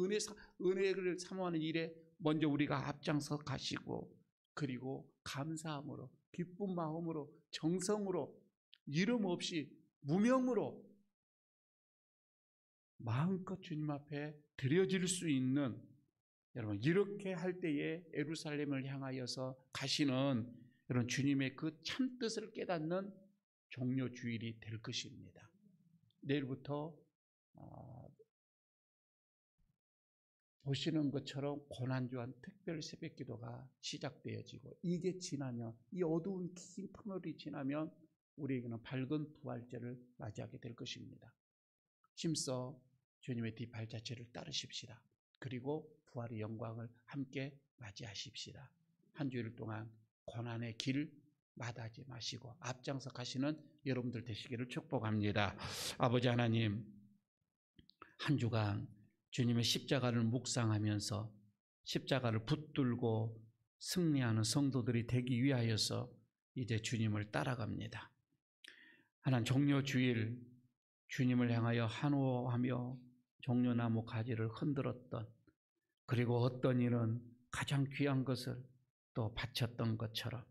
은혜를 사모하는 일에 먼저 우리가 앞장서 가시고, 그리고 감사함으로, 기쁜 마음으로, 정성으로, 이름 없이 무명으로 마음껏 주님 앞에 드려질 수 있는, 여러분 이렇게 할 때에 예루살렘을 향하여서 가시는 여러분 주님의 그 참뜻을 깨닫는 종려 주일이 될 것입니다. 내일부터 보시는 것처럼 고난주한 특별 새벽 기도가 시작되어지고, 이게 지나면, 이 어두운 긴 터널이 지나면 우리에게는 밝은 부활절을 맞이하게 될 것입니다. 힘써 주님의 뒷발자취를 따르십시다. 그리고 부활의 영광을 함께 맞이하십시다. 한 주일 동안 고난의 길 마다하지 마시고 앞장서 가시는 여러분들 되시기를 축복합니다. 아버지 하나님, 한 주간 주님의 십자가를 묵상하면서 십자가를 붙들고 승리하는 성도들이 되기 위하여서 이제 주님을 따라갑니다. 하나님, 종려 주일 주님을 향하여 한호하며 종려나무 가지를 흔들었던, 그리고 어떤 이는 가장 귀한 것을 또 바쳤던 것처럼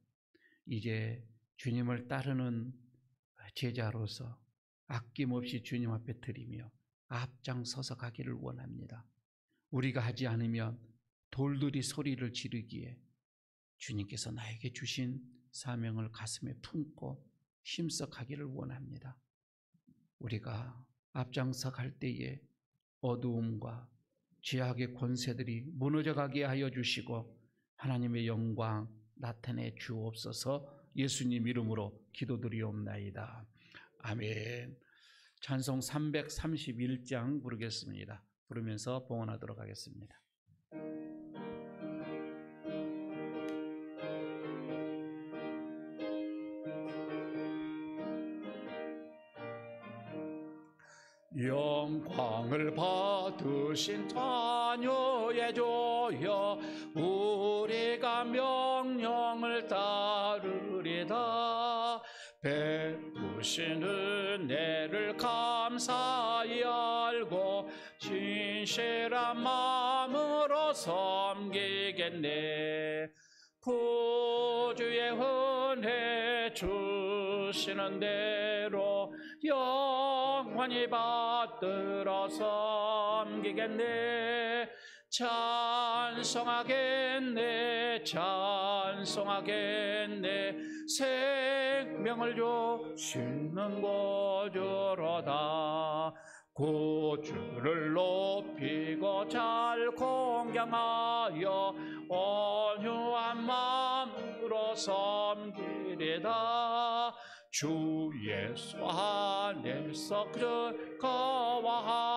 이제 주님을 따르는 제자로서 아낌없이 주님 앞에 드리며 앞장서서 가기를 원합니다. 우리가 하지 않으면 돌들이 소리를 지르기에 주님께서 나에게 주신 사명을 가슴에 품고 힘써 가기를 원합니다. 우리가 앞장서 갈 때에 어두움과 죄악의 권세들이 무너져 가게 하여 주시고, 하나님의 영광, 나타내 주옵소서. 예수님 이름으로 기도드리옵나이다. 아멘. 찬송 331장 부르겠습니다. 부르면서 봉헌하도록 하겠습니다. 영광을 받으신 자녀의 주여, 우리가 명령을 따르리다. 베푸신 은혜를 감사히 알고 진실한 마음으로 섬기겠네. 구주의 은혜 주시는 대로 영원히 받들어 섬기겠네. 찬송하겠네, 찬송하겠네. 생명을 주시는 구주로다. 구주를 높이고 잘 공경하여 온유한 마음으로 섬기리다. 주 예수 안에서 즐거워하고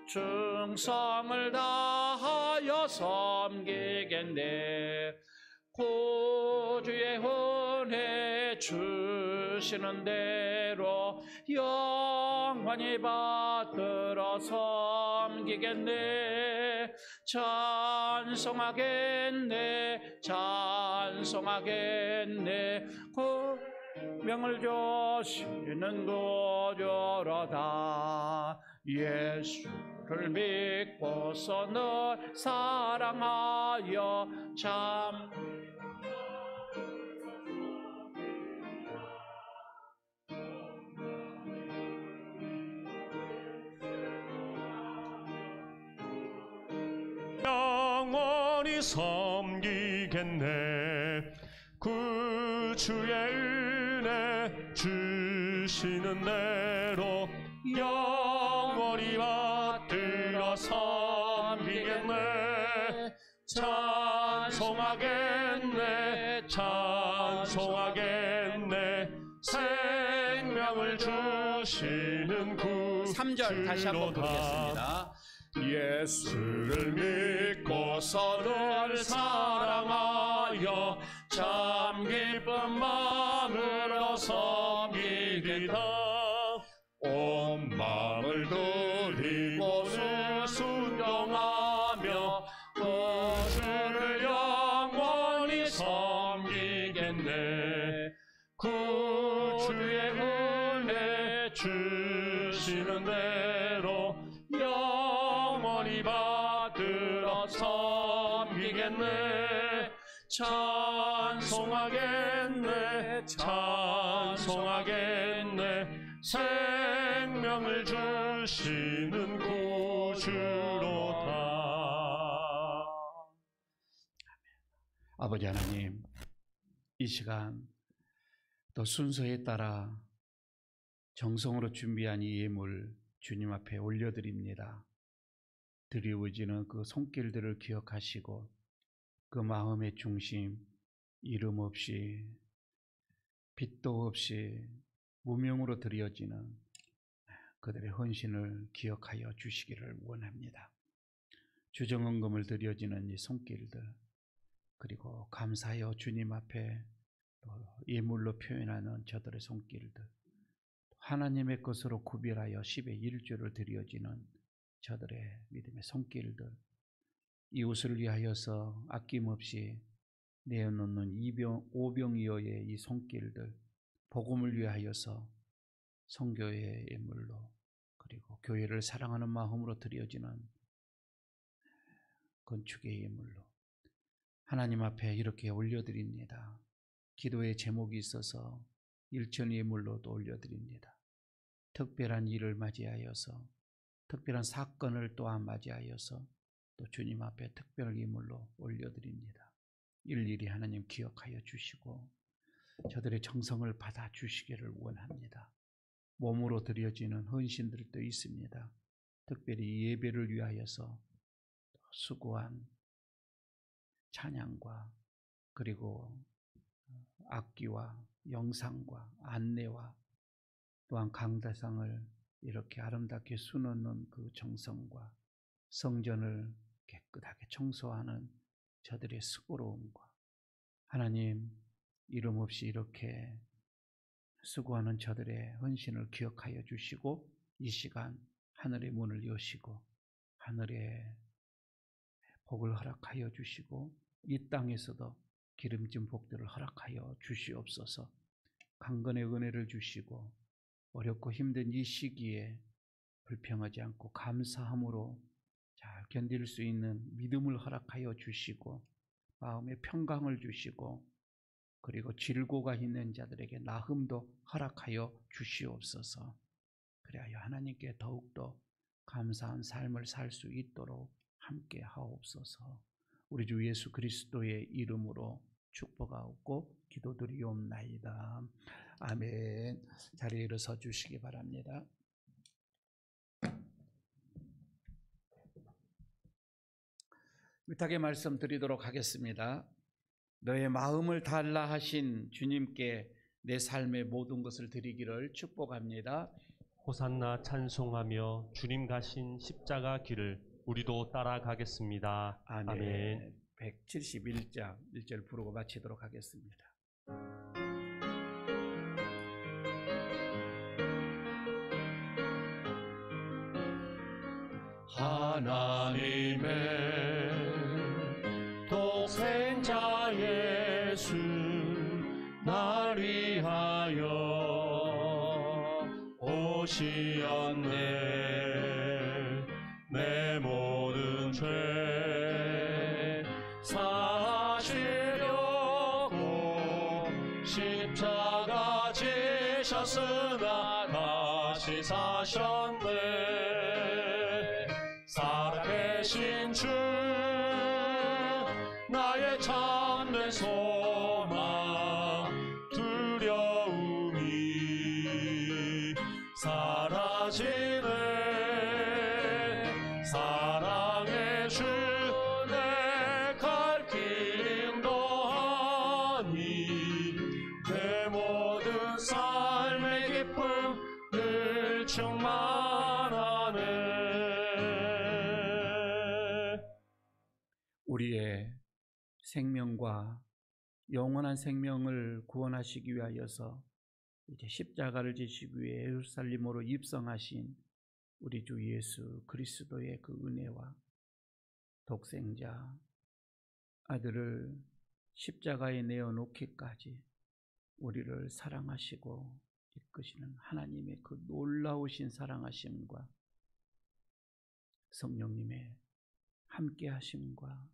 충성을 다하여 섬기겠네. 구주의 은혜 주시는 대로 영원히 받들어 섬기겠네. 찬송하겠네, 찬송하겠네. 명을 주시는 구주로다. 예수를 믿고서 늘 사랑하여 참 영원히 섬기겠네. 구주의 은혜 주시는 대로 영원히 받들어 섬기겠네. 찬송하겠네, 찬송하겠네. 생명을 주시는 구주로다. 3절 다시 한번 부르겠습니다. 예수를 믿고서 늘 사랑하여 참 기쁜 마음으로 섬기리다. 온 마음을 드리고 늘 순종하며 구주를 영원히 섬기겠네. 구주의 은혜 주시는 대로 영원히 받들어 섬기겠네. 찬송하겠네, 찬송하겠네. 생명을 주시는 구주로다. 아버지 하나님, 이 시간 또 순서에 따라 정성으로 준비한 이 예물 주님 앞에 올려드립니다. 드리워지는 그 손길들을 기억하시고 그 마음의 중심, 이름 없이 빛도 없이 무명으로 드려지는 그들의 헌신을 기억하여 주시기를 원합니다. 주정헌금을 드려지는 이 손길들, 그리고 감사하여 주님 앞에 예물로 표현하는 저들의 손길들, 하나님의 것으로 구별하여 10의 1조를 드려지는 저들의 믿음의 손길들, 이웃을 위하여서 아낌없이 내어놓는 오병이어의 이 손길들, 복음을 위하여서 선교의 예물로, 그리고 교회를 사랑하는 마음으로 드려지는 건축의 예물로 하나님 앞에 이렇게 올려드립니다. 기도의 제목이 있어서 일천 예물로도 올려드립니다. 특별한 일을 맞이하여서, 특별한 사건을 또한 맞이하여서 또 주님 앞에 특별 예물로 올려드립니다. 일일이 하나님 기억하여 주시고 저들의 정성을 받아 주시기를 원합니다. 몸으로 드려지는 헌신들도 있습니다. 특별히 예배를 위하여서 수고한 찬양과 그리고 악기와 영상과 안내와 또한 강대상을 이렇게 아름답게 수놓는 그 정성과 성전을 깨끗하게 청소하는 저들의 수고로움과 하나님 이름 없이 이렇게 수고하는 저들의 헌신을 기억하여 주시고 이 시간 하늘의 문을 여시고 하늘의 복을 허락하여 주시고 이 땅에서도 기름진 복들을 허락하여 주시옵소서. 강건의 은혜를 주시고 어렵고 힘든 이 시기에 불평하지 않고 감사함으로 잘 견딜 수 있는 믿음을 허락하여 주시고 마음의 평강을 주시고 그리고 질고가 있는 자들에게 나음도 허락하여 주시옵소서. 그래야 하나님께 더욱더 감사한 삶을 살 수 있도록 함께 하옵소서. 우리 주 예수 그리스도의 이름으로 축복하옵고 기도드리옵나이다. 아멘. 자리에 일어서 주시기 바랍니다. 위탁의 말씀 드리도록 하겠습니다. 너의 마음을 달라 하신 주님께 내 삶의 모든 것을 드리기를 축복합니다. 호산나 찬송하며 주님 가신 십자가 길을 우리도 따라가겠습니다. 아멘. 아멘. 171장 1절 부르고 마치도록 하겠습니다. 하나님의 독생자 예수 날 위하여 오시었네. 내 모든 죄 사하시려고 십자가 지셨으나 다시 사셨네. 살아계신 주 나의 참된 소망 두려움이 사라지네. 사랑의 주 내 갈 길 인도하니 내 모든 삶의 기쁨 늘 충만하네. 우리의 생명과 영원한 생명을 구원하시기 위하여서 이제 십자가를 지시기 위해 예루살렘으로 입성하신 우리 주 예수 그리스도의 그 은혜와 독생자 아들을 십자가에 내어놓기까지 우리를 사랑하시고 이끄시는 하나님의 그 놀라우신 사랑하심과 성령님의 함께하심과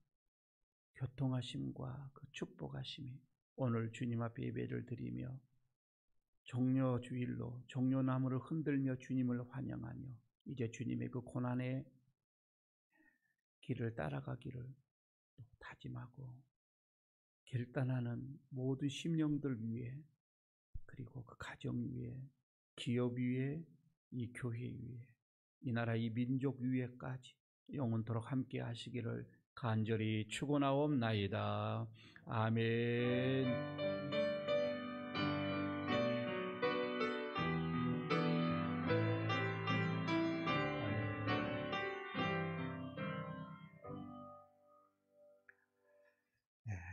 교통하심과 그 축복하심이 오늘 주님 앞에 예배를 드리며 종려주일로 종려나무를 흔들며 주님을 환영하며 이제 주님의 그 고난의 길을 따라가기를 다짐하고 결단하는 모든 심령들 위해 그리고 그 가정 위에 기업 위에 이 교회 위에 이 나라 이 민족 위에까지 영원토록 함께 하시기를 간절히 축원하옵나이다. 아멘.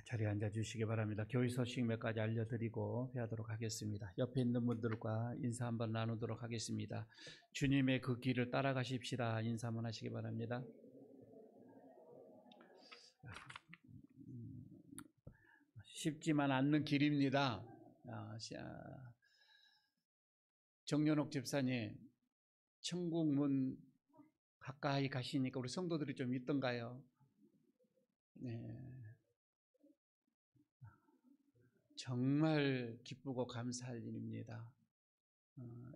자리에 앉아주시기 바랍니다. 교회 소식 몇 가지 알려드리고 회하도록 하겠습니다. 옆에 있는 분들과 인사 한번 나누도록 하겠습니다. 주님의 그 길을 따라가십시다. 인사 한번 하시기 바랍니다. 쉽지만 않는 길입니다. 정연옥 집사님, 천국문 가까이 가시니까 우리 성도들이 좀 있던가요? 네. 정말 기쁘고 감사할 일입니다.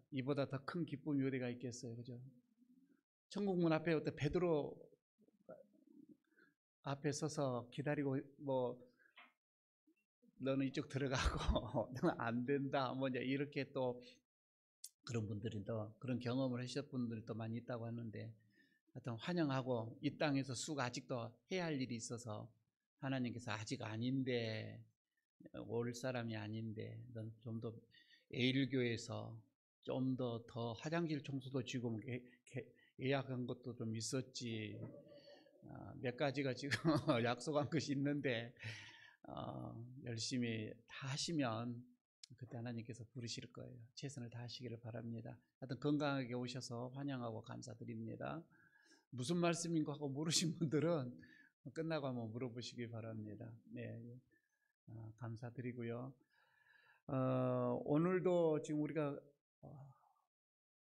이보다 더 큰 기쁨이 어디가 있겠어요, 그죠? 천국문 앞에 어때 베드로 앞에 서서 기다리고 너는 이쪽 들어가고 너는 안 된다, 이제 이렇게 또 그런 분들이 더 그런 경험을 하셨던 분들이 또 많이 있다고 하는데, 하여튼 환영하고 이 땅에서 수가 아직도 해야 할 일이 있어서 하나님께서 아직 아닌데, 올 사람이 아닌데 넌 좀 더 에일교에서 좀 더 화장실 청소도 지금 예약한 것도 좀 있었지. 몇 가지가 지금 약속한 것이 있는데 열심히 다 하시면 그때 하나님께서 부르실 거예요. 최선을 다하시기를 바랍니다. 하여튼 건강하게 오셔서 환영하고 감사드립니다. 무슨 말씀인가 하고 모르신 분들은 끝나고 한번 물어보시기 바랍니다. 네, 감사드리고요. 오늘도 지금 우리가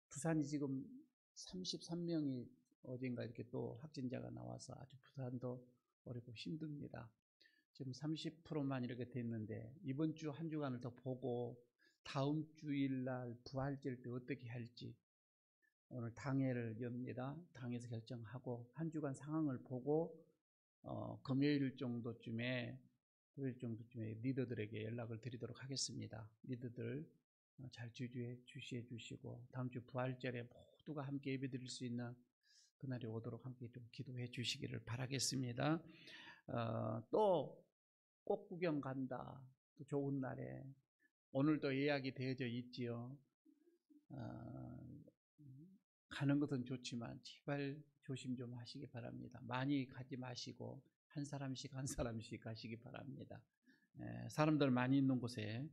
부산이 지금 33명이 어딘가 이렇게 또 확진자가 나와서 아주 부산도 어렵고 힘듭니다. 지금 30%만 이렇게 됐는데 이번 주 한 주간을 더 보고 다음 주일날 부활절 때 어떻게 할지 오늘 당회를 엽니다. 당에서 결정하고 한 주간 상황을 보고 금요일 정도쯤에 리더들에게 연락을 드리도록 하겠습니다. 리더들 잘 주시해 주시고 다음 주 부활절에 모두가 함께 예배드릴 수 있는 그날이 오도록 함께 좀 기도해 주시기를 바라겠습니다. 또 꽃 구경 간다. 또 좋은 날에 오늘도 예약이 되어져 있지요. 가는 것은 좋지만 제발 조심 좀 하시기 바랍니다. 많이 가지 마시고 한 사람씩 가시기 바랍니다. 사람들 많이 있는 곳에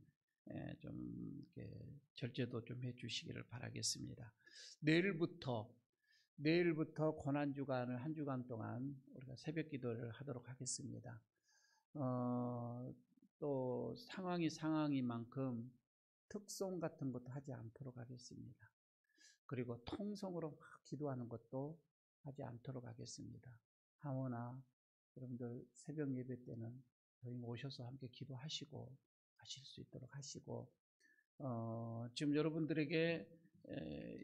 좀 이렇게 절제도 좀 해주시기를 바라겠습니다. 내일부터 고난주간을 한 주간 동안 우리가 새벽 기도를 하도록 하겠습니다. 또 상황이만큼 특송 같은 것도 하지 않도록 하겠습니다. 그리고 통성으로 막 기도하는 것도 하지 않도록 하겠습니다. 하모나 여러분들 새벽 예배 때는 저희 오셔서 함께 기도하시고 하실 수 있도록 하시고 지금 여러분들에게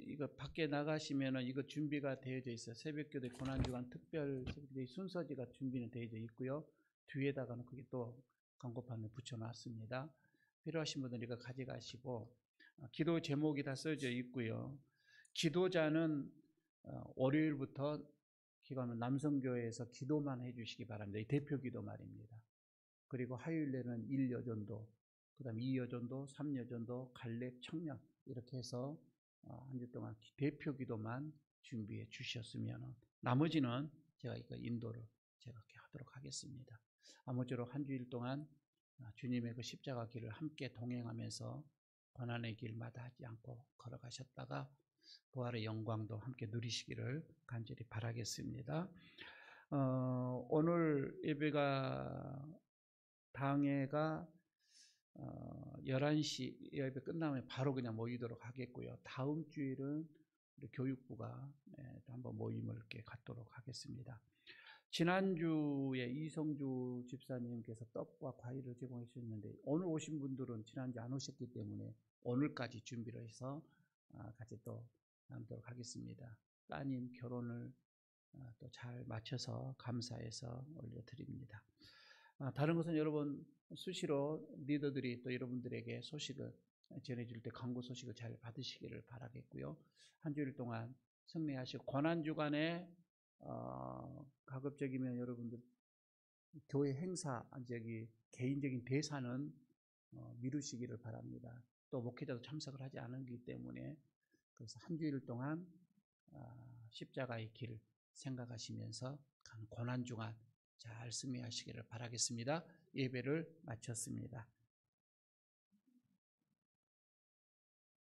이거 밖에 나가시면은 이거 준비가 되어져 있어요. 새벽기도 고난주간 특별 새벽기도 순서지가 준비는 되어져 있고요. 뒤에다가는 그게 또 광고판에 붙여놨습니다. 필요하신 분들은 이거 가져가시고 기도 제목이 다 써져 있고요. 기도자는 월요일부터 기도하면 남성교회에서 기도만 해주시기 바랍니다. 이 대표 기도 말입니다. 그리고 화요일에는 1여전도, 그 다음에 2여전도, 3여전도, 갈렙, 청년 이렇게 해서 한 주 동안 대표 기도만 준비해 주셨으면 나머지는 제가 이거 인도를 제가 이렇게 하도록 하겠습니다. 아무쪼록 한 주일 동안 주님의 그 십자가 길을 함께 동행하면서 고난의 길 마다하지 않고 걸어가셨다가 부활의 영광도 함께 누리시기를 간절히 바라겠습니다. 오늘 예배가 당회가 11시 예배 끝나면 바로 그냥 모이도록 하겠고요. 다음 주일은 우리 교육부가 한번 모임을 이렇게 갖도록 하겠습니다. 지난주에 이성주 집사님께서 떡과 과일을 제공해 주셨는데 오늘 오신 분들은 지난주 안 오셨기 때문에 오늘까지 준비를 해서 같이 또 나누도록 하겠습니다. 따님 결혼을 또 잘 마쳐서 감사해서 올려드립니다. 다른 것은 여러분 수시로 리더들이 또 여러분들에게 소식을 전해줄 때 광고 소식을 잘 받으시기를 바라겠고요. 한 주일 동안 승리하시고 고난주간에 가급적이면 여러분들 교회 행사 개인적인 대사는 미루시기를 바랍니다. 또 목회자도 참석을 하지 않기 때문에 그래서 한 주일 동안 십자가의 길 생각하시면서 고난주간 잘 승리하시기를 바라겠습니다. 예배를 마쳤습니다.